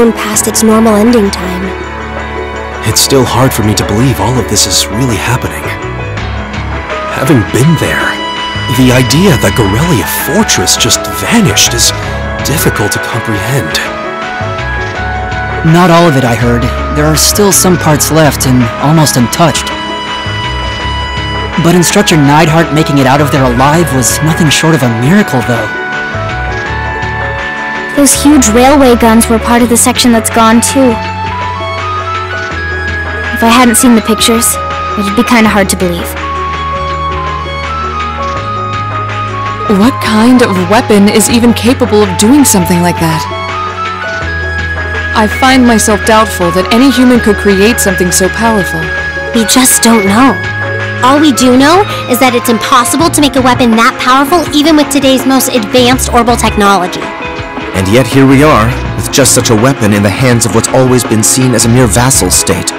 blown past its normal ending time. It's still hard for me to believe all of this is really happening. Having been there, the idea that Gorelia Fortress just vanished is difficult to comprehend. Not all of it, I heard. There are still some parts left and almost untouched. But Instructor Neidhart making it out of there alive was nothing short of a miracle, though. Those huge railway guns were part of the section that's gone, too. If I hadn't seen the pictures, it'd be kinda hard to believe. What kind of weapon is even capable of doing something like that? I find myself doubtful that any human could create something so powerful. We just don't know. All we do know is that it's impossible to make a weapon that powerful even with today's most advanced orbital technology. And yet here we are, with just such a weapon in the hands of what's always been seen as a mere vassal state.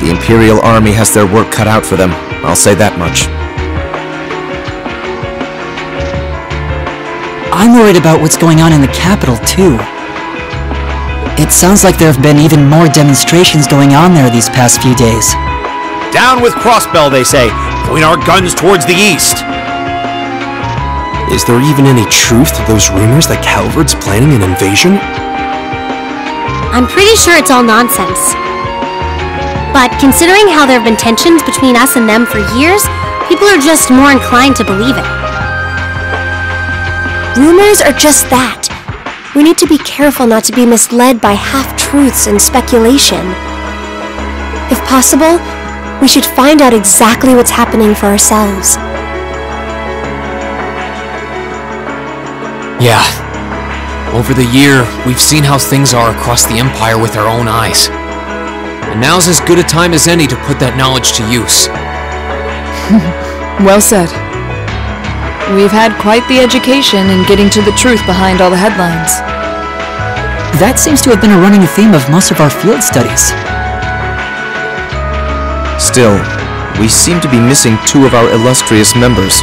The Imperial Army has their work cut out for them, I'll say that much. I'm worried about what's going on in the capital, too. It sounds like there have been even more demonstrations going on there these past few days. Down with Crossbell, they say. Point our guns towards the east. Is there even any truth to those rumors that Calvard's planning an invasion? I'm pretty sure it's all nonsense. But considering how there have been tensions between us and them for years, people are just more inclined to believe it. Rumors are just that. We need to be careful not to be misled by half-truths and speculation. If possible, we should find out exactly what's happening for ourselves. Yeah. Over the year, we've seen how things are across the Empire with our own eyes. And now's as good a time as any to put that knowledge to use. Well said. We've had quite the education in getting to the truth behind all the headlines. That seems to have been a running theme of most of our field studies. Still, we seem to be missing two of our illustrious members.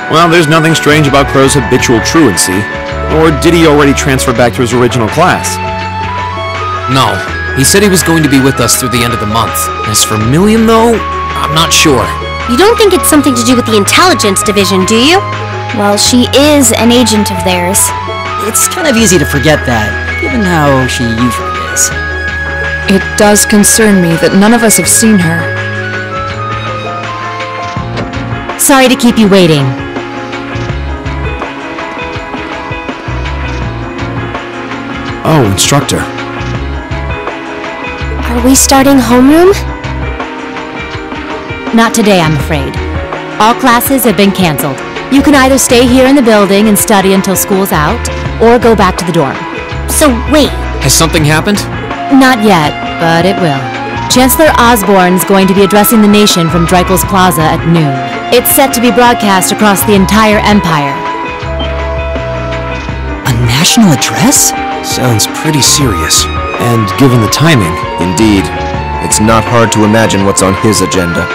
Well, there's nothing strange about Crow's habitual truancy. Or did he already transfer back to his original class? No, he said he was going to be with us through the end of the month. As for Million, though, I'm not sure. You don't think it's something to do with the intelligence division, do you? Well, she is an agent of theirs. It's kind of easy to forget that, given how she usually is. It does concern me that none of us have seen her. Sorry to keep you waiting. Oh, Instructor. Are we starting homeroom? Not today, I'm afraid. All classes have been canceled. You can either stay here in the building and study until school's out, or go back to the dorm. So wait. Has something happened? Not yet, but it will. Chancellor Osborne's going to be addressing the nation from Dreikel's Plaza at noon. It's set to be broadcast across the entire Empire. A national address? Sounds pretty serious. And given the timing... Indeed. It's not hard to imagine what's on his agenda.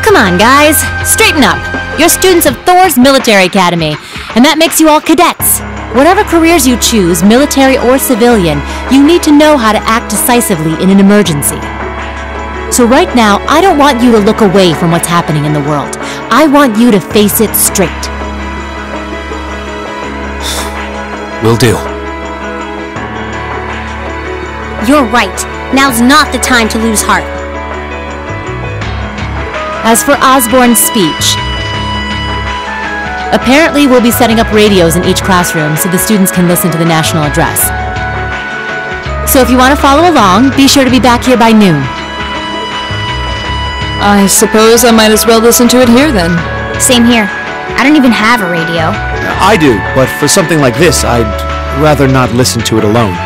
Come on, guys. Straighten up. You're students of Thor's Military Academy, and that makes you all cadets. Whatever careers you choose, military or civilian, you need to know how to act decisively in an emergency. So right now, I don't want you to look away from what's happening in the world. I want you to face it straight. Will do. You're right. Now's not the time to lose heart. As for Osborne's speech, apparently we'll be setting up radios in each classroom so the students can listen to the national address. So if you want to follow along, be sure to be back here by noon. I suppose I might as well listen to it here then. Same here. I don't even have a radio. I do, but for something like this, I'd rather not listen to it alone.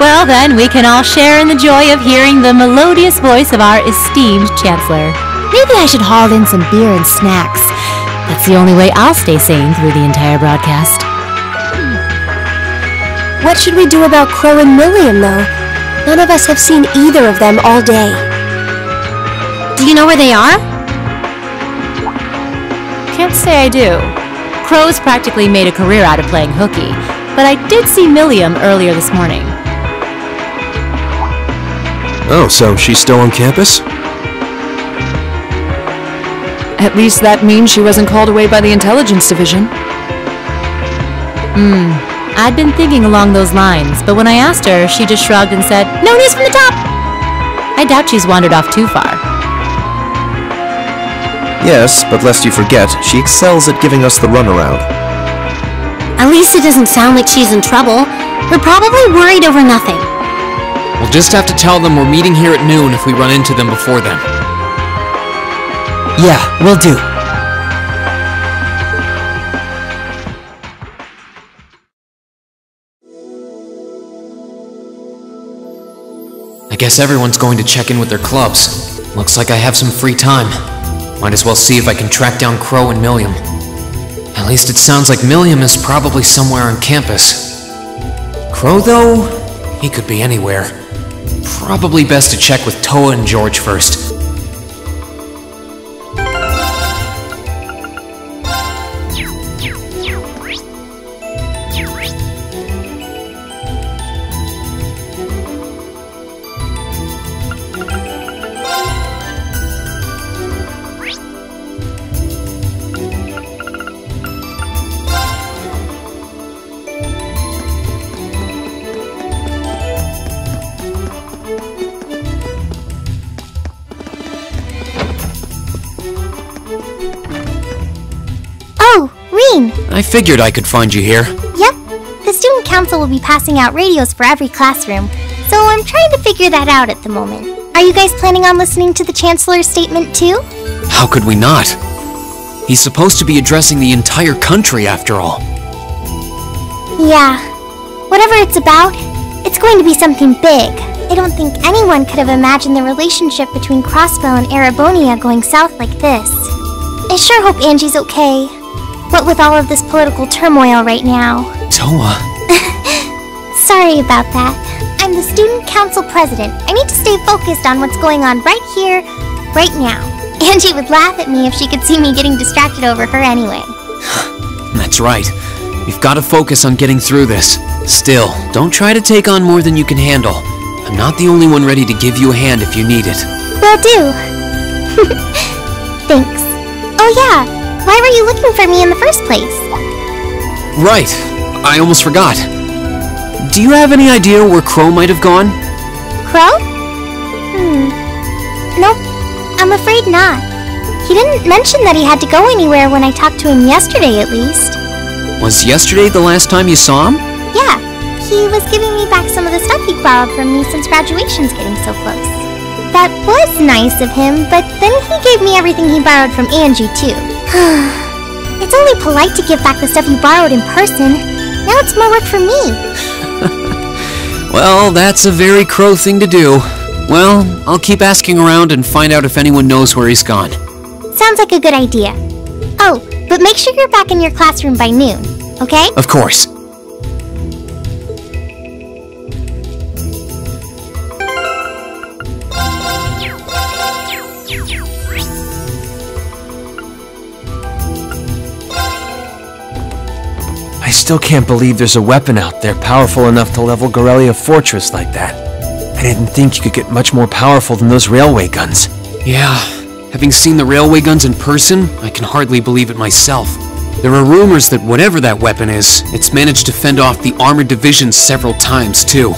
Well then, we can all share in the joy of hearing the melodious voice of our esteemed Chancellor. Maybe I should haul in some beer and snacks. That's the only way I'll stay sane through the entire broadcast. What should we do about Crow and Million, though? None of us have seen either of them all day. Do you know where they are? say I do. Crow's practically made a career out of playing hooky, but I did see Milliam earlier this morning. Oh, so she's still on campus? At least that means she wasn't called away by the intelligence division. I'd been thinking along those lines, but when I asked her, she just shrugged and said, "No news from the top!" I doubt she's wandered off too far. Yes, but lest you forget, she excels at giving us the runaround. At least it doesn't sound like she's in trouble. We're probably worried over nothing. We'll just have to tell them we're meeting here at noon if we run into them before then. Yeah, will do. I guess everyone's going to check in with their clubs. Looks like I have some free time. Might as well see if I can track down Crow and Milliam. At least it sounds like Milliam is probably somewhere on campus. Crow, though? He could be anywhere. Probably best to check with Toa and George first. I figured I could find you here. Yep. The student council will be passing out radios for every classroom, so I'm trying to figure that out at the moment. Are you guys planning on listening to the Chancellor's statement too? How could we not? He's supposed to be addressing the entire country after all. Yeah. Whatever it's about, it's going to be something big. I don't think anyone could have imagined the relationship between Crossbell and Erebonia going south like this. I sure hope Angie's okay. What with all of this political turmoil right now. Toa. Sorry about that. I'm the student council president. I need to stay focused on what's going on right here, right now. Angie would laugh at me if she could see me getting distracted over her anyway. That's right. We've got to focus on getting through this. Still, don't try to take on more than you can handle. I'm not the only one ready to give you a hand if you need it. Will do. Thanks. Oh yeah. Why were you looking for me in the first place? Right. I almost forgot. Do you have any idea where Crow might have gone? Crow? Nope. I'm afraid not. He didn't mention that he had to go anywhere when I talked to him yesterday, at least. Was yesterday the last time you saw him? Yeah. He was giving me back some of the stuff he borrowed from me since graduation's getting so close. That was nice of him, but then he gave me everything he borrowed from Angie, too. It's only polite to give back the stuff you borrowed in person. Now it's more work for me. Well, that's a very Crow thing to do. Well, I'll keep asking around and find out if anyone knows where he's gone. Sounds like a good idea. Oh, but make sure you're back in your classroom by noon, okay? Of course. I still can't believe there's a weapon out there powerful enough to level Gorelia Fortress like that. I didn't think you could get much more powerful than those railway guns. Yeah, having seen the railway guns in person, I can hardly believe it myself. There are rumors that whatever that weapon is, it's managed to fend off the armored divisions several times, too.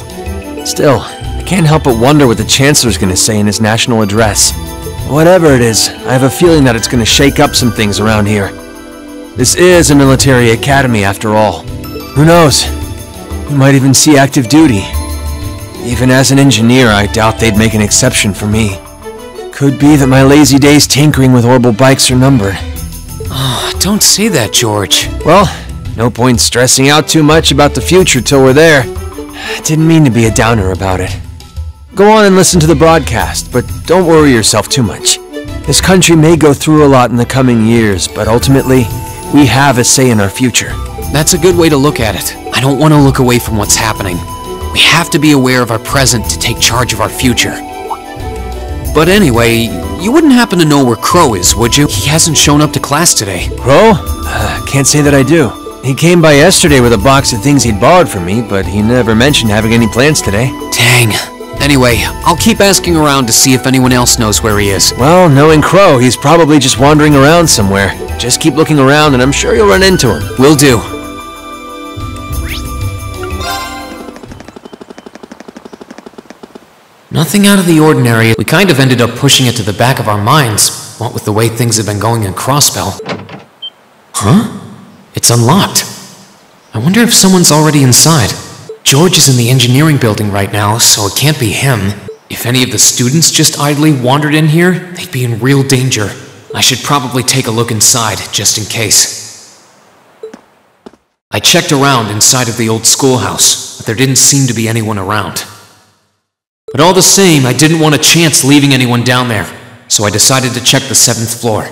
Still, I can't help but wonder what the Chancellor's gonna say in his national address. Whatever it is, I have a feeling that it's gonna shake up some things around here. This is a military academy after all. Who knows? We might even see active duty. Even as an engineer, I doubt they'd make an exception for me. Could be that my lazy days tinkering with orbital bikes are numbered. Oh, don't say that, George. Well, no point stressing out too much about the future till we're there. I didn't mean to be a downer about it. Go on and listen to the broadcast, but don't worry yourself too much. This country may go through a lot in the coming years, but ultimately, we have a say in our future. That's a good way to look at it. I don't want to look away from what's happening. We have to be aware of our present to take charge of our future. But anyway, you wouldn't happen to know where Crow is, would you? He hasn't shown up to class today. Crow? Can't say that I do. He came by yesterday with a box of things he'd borrowed from me, but he never mentioned having any plans today. Dang. Anyway, I'll keep asking around to see if anyone else knows where he is. Well, knowing Crow, he's probably just wandering around somewhere. Just keep looking around and I'm sure you'll run into him. Will do. Nothing out of the ordinary. We kind of ended up pushing it to the back of our minds, what with the way things have been going in Crossbell. Huh? It's unlocked. I wonder if someone's already inside. George is in the engineering building right now, so it can't be him. If any of the students just idly wandered in here, they'd be in real danger. I should probably take a look inside, just in case. I checked around inside of the old schoolhouse, but there didn't seem to be anyone around. But all the same, I didn't want a chance leaving anyone down there, so I decided to check the 7th floor.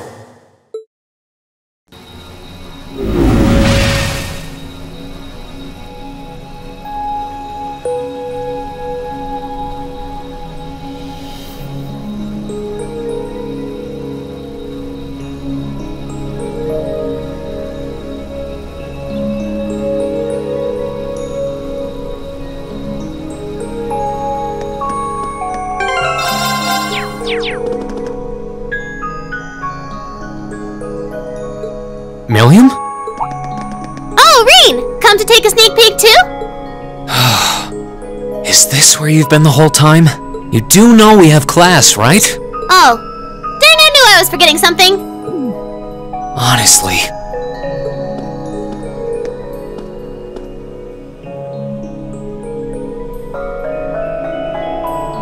Milliam? Oh, Reen! Come to take a sneak peek too? Is this where you've been the whole time? You do know we have class, right? Oh. Dang, I knew I was forgetting something. Honestly.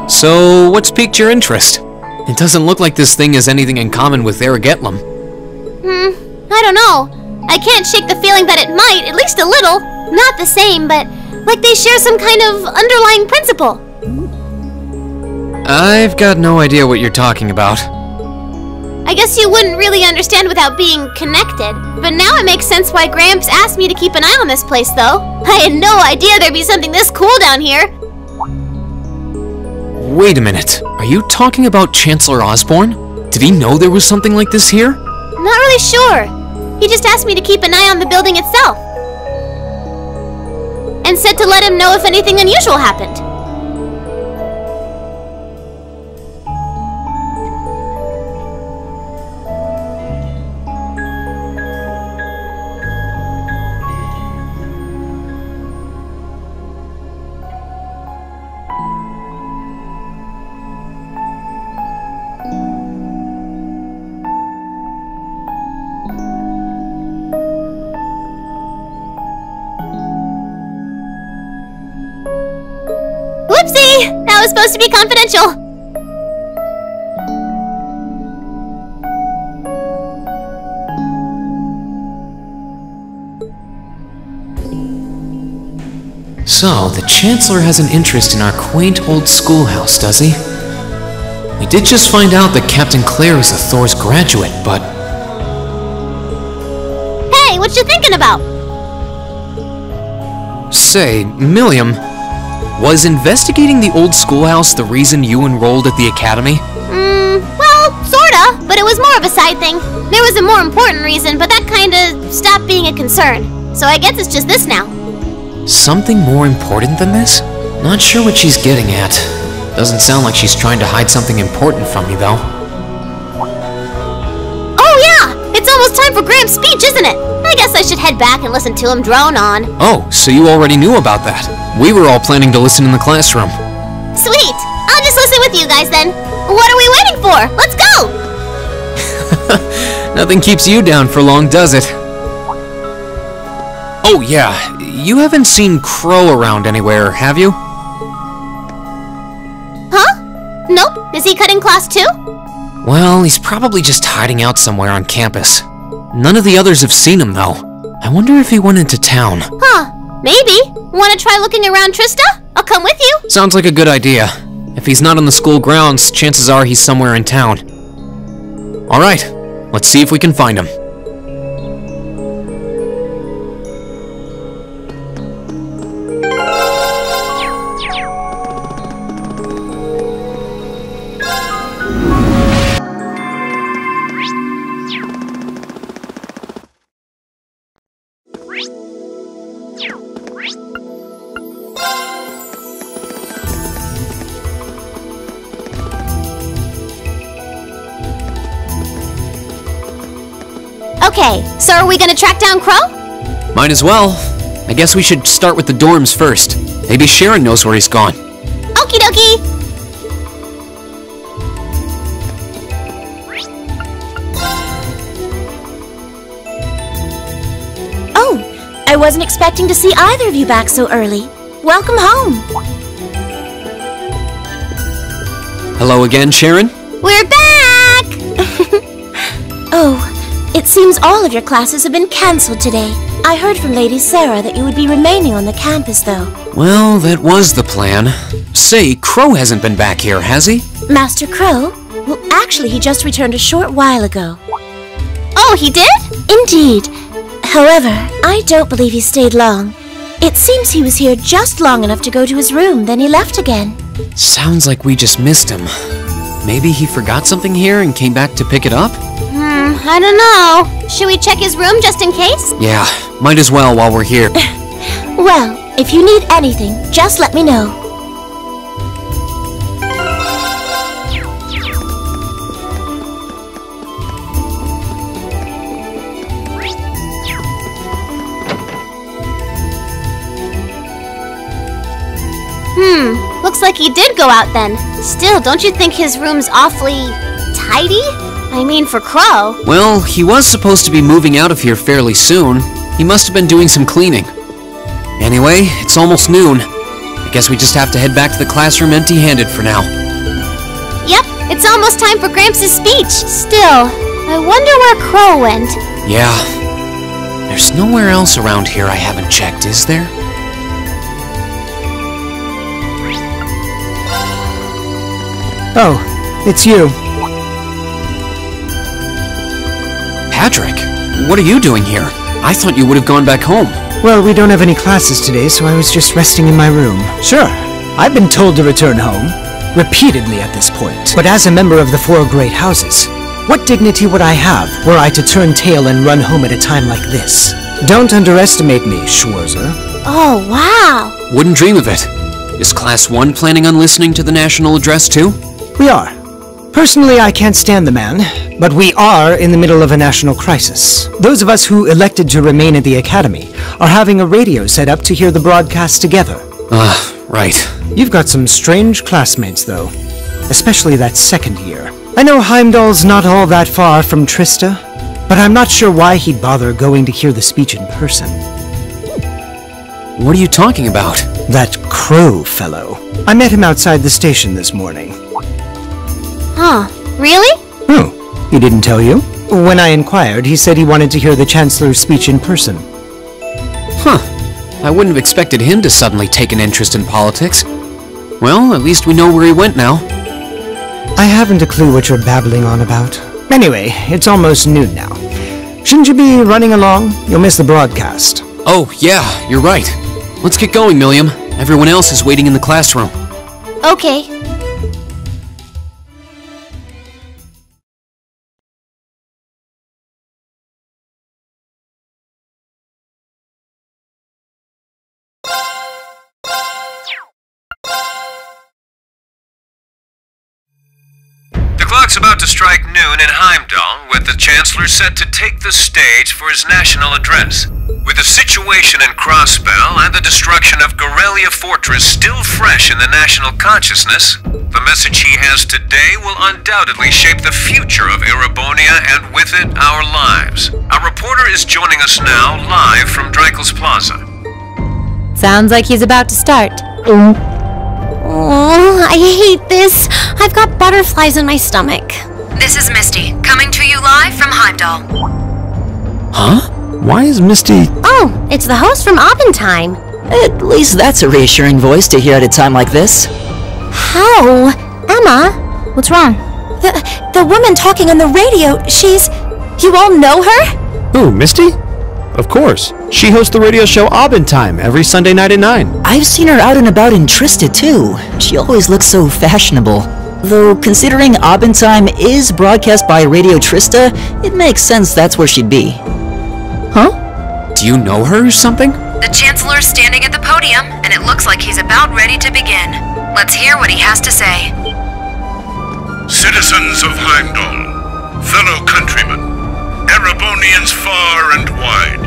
So, what's piqued your interest? It doesn't look like this thing has anything in common with Aragetlum. I don't know. I can't shake the feeling that it might, at least a little. Not the same, but like they share some kind of underlying principle. I've got no idea what you're talking about. I guess you wouldn't really understand without being connected. But now it makes sense why Gramps asked me to keep an eye on this place, though. I had no idea there'd be something this cool down here. Wait a minute. Are you talking about Chancellor Osborne? Did he know there was something like this here? Not really sure. He just asked me to keep an eye on the building itself. And said to let him know if anything unusual happened. Whoopsie! That was supposed to be confidential. So, the Chancellor has an interest in our quaint old schoolhouse, does he? We did just find out that Captain Claire is a Thor's graduate, but... Hey, what you thinking about? Say, Milliam, was investigating the old schoolhouse the reason you enrolled at the academy? Well, sorta, but it was more of a side thing. There was a more important reason, but that kinda stopped being a concern. So I guess it's just this now. Something more important than this? Not sure what she's getting at. Doesn't sound like she's trying to hide something important from me, though. Oh yeah! It's almost time for Graham's speech, isn't it? I guess I should head back and listen to him drone on. Oh, so you already knew about that. We were all planning to listen in the classroom. Sweet! I'll just listen with you guys then. What are we waiting for? Let's go! Nothing keeps you down for long, does it? Oh yeah, you haven't seen Crow around anywhere, have you? Huh? Nope. Is he cutting class too? Well, he's probably just hiding out somewhere on campus. None of the others have seen him, though. I wonder if he went into town. Huh. Maybe. Wanna try looking around, Trista? I'll come with you. Sounds like a good idea. If he's not on the school grounds, chances are he's somewhere in town. Alright, let's see if we can find him. Okay, so are we gonna track down Crow? Might as well. I guess we should start with the dorms first. Maybe Sharon knows where he's gone. Okie dokie! Oh, I wasn't expecting to see either of you back so early. Welcome home. Hello again, Sharon? We're back! Oh, it seems all of your classes have been cancelled today. I heard from Lady Sarah that you would be remaining on the campus, though. Well, that was the plan. Say, Crow hasn't been back here, has he? Master Crow? Well, actually, he just returned a short while ago. Oh, he did? Indeed. However, I don't believe he stayed long. It seems he was here just long enough to go to his room, then he left again. Sounds like we just missed him. Maybe he forgot something here and came back to pick it up? I don't know. Should we check his room just in case? Yeah, might as well while we're here. Well, if you need anything, just let me know. Looks like he did go out then. Still, don't you think his room's awfully tidy? I mean, for Crow. Well, he was supposed to be moving out of here fairly soon. He must have been doing some cleaning. Anyway, it's almost noon. I guess we just have to head back to the classroom empty-handed for now. Yep, it's almost time for Gramps' speech. Still, I wonder where Crow went. Yeah. There's nowhere else around here I haven't checked, is there? Oh, it's you. Patrick, what are you doing here? I thought you would have gone back home. Well, we don't have any classes today, so I was just resting in my room. Sure, I've been told to return home, repeatedly at this point. But as a member of the Four Great Houses, what dignity would I have were I to turn tail and run home at a time like this? Don't underestimate me, Schwarzer. Oh, wow. Wouldn't dream of it. Is Class 1 planning on listening to the national address too? We are. Personally, I can't stand the man, but we are in the middle of a national crisis. Those of us who elected to remain at the Academy are having a radio set up to hear the broadcast together. Right. You've got some strange classmates, though. Especially that second year. I know Heimdall's not all that far from Trista, but I'm not sure why he'd bother going to hear the speech in person. What are you talking about? That Crow fellow. I met him outside the station this morning. Huh, really? Oh, he didn't tell you? When I inquired, he said he wanted to hear the Chancellor's speech in person. Huh. I wouldn't have expected him to suddenly take an interest in politics. Well, at least we know where he went now. I haven't a clue what you're babbling on about. Anyway, it's almost noon now. Shouldn't you be running along? You'll miss the broadcast. Oh, yeah, you're right. Let's get going, Milliam. Everyone else is waiting in the classroom. Okay. The clock's about to strike noon in Heimdall, with the Chancellor set to take the stage for his national address. With the situation in Crossbell and the destruction of Gorelia Fortress still fresh in the national consciousness, the message he has today will undoubtedly shape the future of Erebonia and with it, our lives. Our reporter is joining us now live from Dreikel's Plaza. Sounds like he's about to start. Oh, I hate this. I've got butterflies in my stomach. This is Misty, coming to you live from Heimdall. Huh? Why is Misty... Oh, it's the host from Abendheim. At least that's a reassuring voice to hear at a time like this. How? Emma? What's wrong? The woman talking on the radio, she's... You all know her? Who, Misty? Of course. She hosts the radio show Abendheim every Sunday night at 9. I've seen her out and about in Trista, too. She always looks so fashionable. Though, considering Abendheim is broadcast by Radio Trista, it makes sense that's where she'd be. Huh? Do you know her or something? The Chancellor's standing at the podium, and it looks like he's about ready to begin. Let's hear what he has to say. Citizens of Heimdall, fellow countrymen, Erebonia Erebonians far and wide,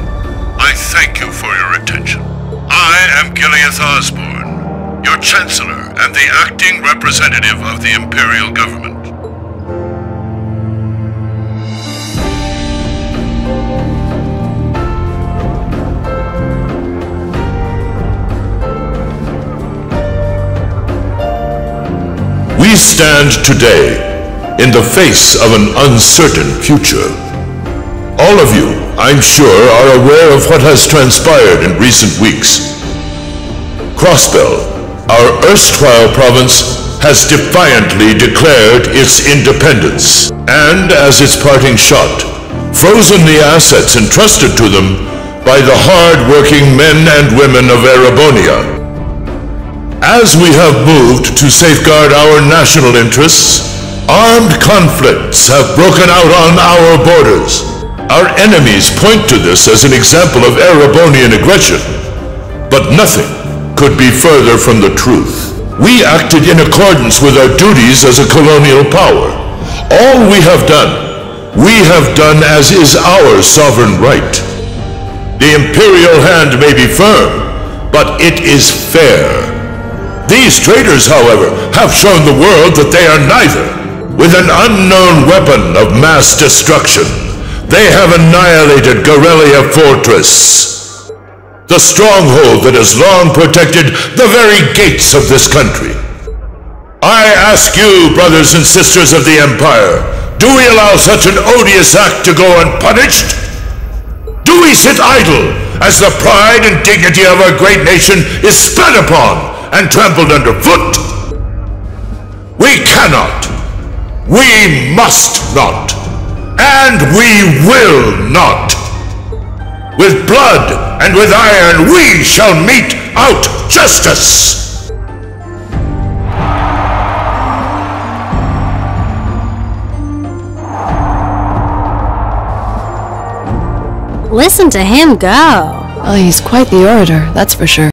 I thank you for your attention. I am Gileath Osborne, your Chancellor and the acting representative of the Imperial Government. We stand today in the face of an uncertain future. All of you, I'm sure, are aware of what has transpired in recent weeks. Crossbell, our erstwhile province, has defiantly declared its independence, and as its parting shot, frozen the assets entrusted to them by the hard-working men and women of Erebonia. As we have moved to safeguard our national interests, armed conflicts have broken out on our borders. Our enemies point to this as an example of Erebonian aggression, but nothing could be further from the truth. We acted in accordance with our duties as a colonial power. All we have done as is our sovereign right. The imperial hand may be firm, but it is fair. These traitors, however, have shown the world that they are neither. With an unknown weapon of mass destruction, they have annihilated Gorelia Fortress, the stronghold that has long protected the very gates of this country. I ask you, brothers and sisters of the Empire, do we allow such an odious act to go unpunished? Do we sit idle as the pride and dignity of our great nation is spat upon and trampled underfoot? We cannot, we must not, and we will not. With blood and with iron we shall mete out justice! Listen to him go. Well, he's quite the orator, that's for sure.